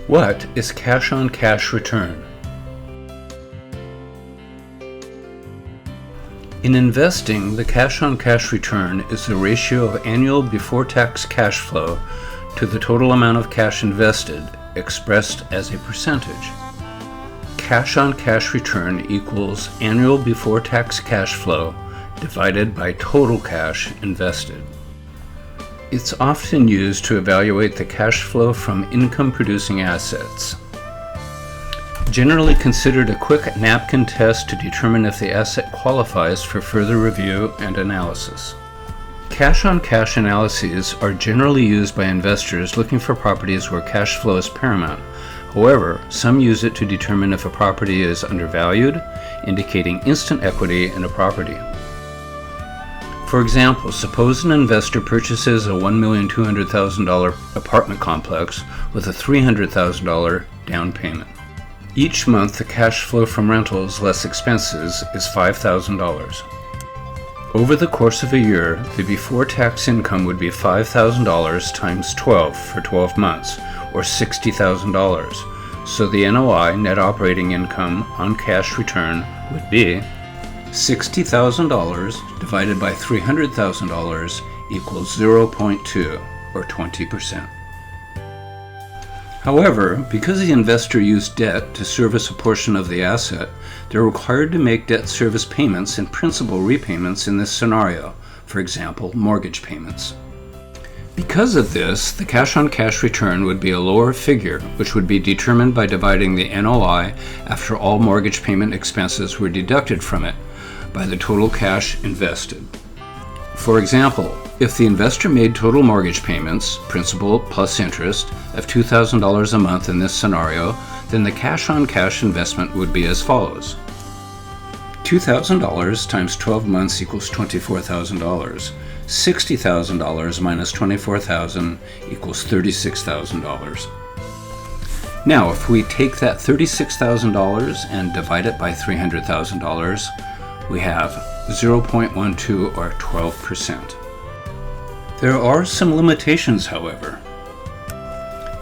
What is cash-on-cash return? In investing, the cash-on-cash return is the ratio of annual before-tax cash flow to the total amount of cash invested, expressed as a percentage. Cash-on-cash return equals annual before-tax cash flow divided by total cash invested. It's often used to evaluate the cash flow from income-producing assets. Generally considered a quick napkin test to determine if the asset qualifies for further review and analysis. Cash-on-cash analyses are generally used by investors looking for properties where cash flow is paramount. However, some use it to determine if a property is undervalued, indicating instant equity in a property. For example, suppose an investor purchases a $1,200,000 apartment complex with a $300,000 down payment. Each month, the cash flow from rentals less expenses is $5,000. Over the course of a year, the before-tax income would be $5,000 times 12 for 12 months, or $60,000. So the NOI, net operating income, on cash return would be $60,000 divided by $300,000 equals 0.2, or 20%. However, because the investor used debt to service a portion of the asset, they're required to make debt service payments and principal repayments in this scenario, for example, mortgage payments. Because of this, the cash-on-cash return would be a lower figure, which would be determined by dividing the NOI after all mortgage payment expenses were deducted from it, by the total cash invested. For example, if the investor made total mortgage payments, principal plus interest, of $2,000 a month in this scenario, then the cash-on-cash investment would be as follows. $2,000 times 12 months equals $24,000. $60,000 minus $24,000 equals $36,000. Now, if we take that $36,000 and divide it by $300,000, we have 0.12 or 12%. There are some limitations, however.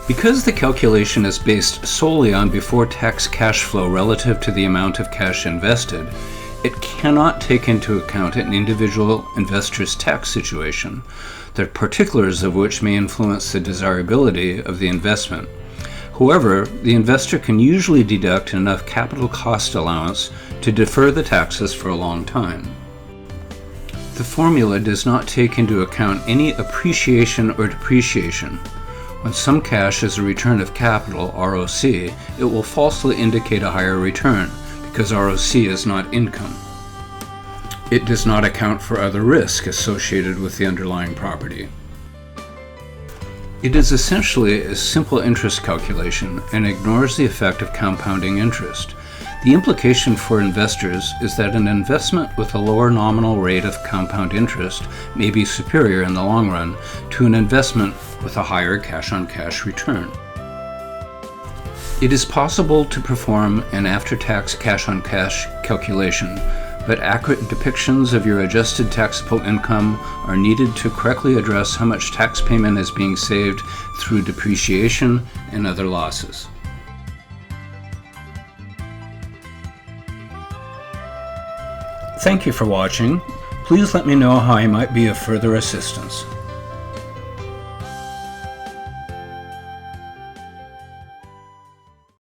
Because the calculation is based solely on before-tax cash flow relative to the amount of cash invested, it cannot take into account an individual investor's tax situation, the particulars of which may influence the desirability of the investment. However, the investor can usually deduct enough capital cost allowance to defer the taxes for a long time. The formula does not take into account any appreciation or depreciation. When some cash is a return of capital, ROC, it will falsely indicate a higher return because ROC is not income. It does not account for other risk associated with the underlying property. It is essentially a simple interest calculation and ignores the effect of compounding interest. The implication for investors is that an investment with a lower nominal rate of compound interest may be superior in the long run to an investment with a higher cash-on-cash return. It is possible to perform an after-tax cash-on-cash calculation, but accurate depictions of your adjusted taxable income are needed to correctly address how much tax payment is being saved through depreciation and other losses. Thank you for watching. Please let me know how I might be of further assistance.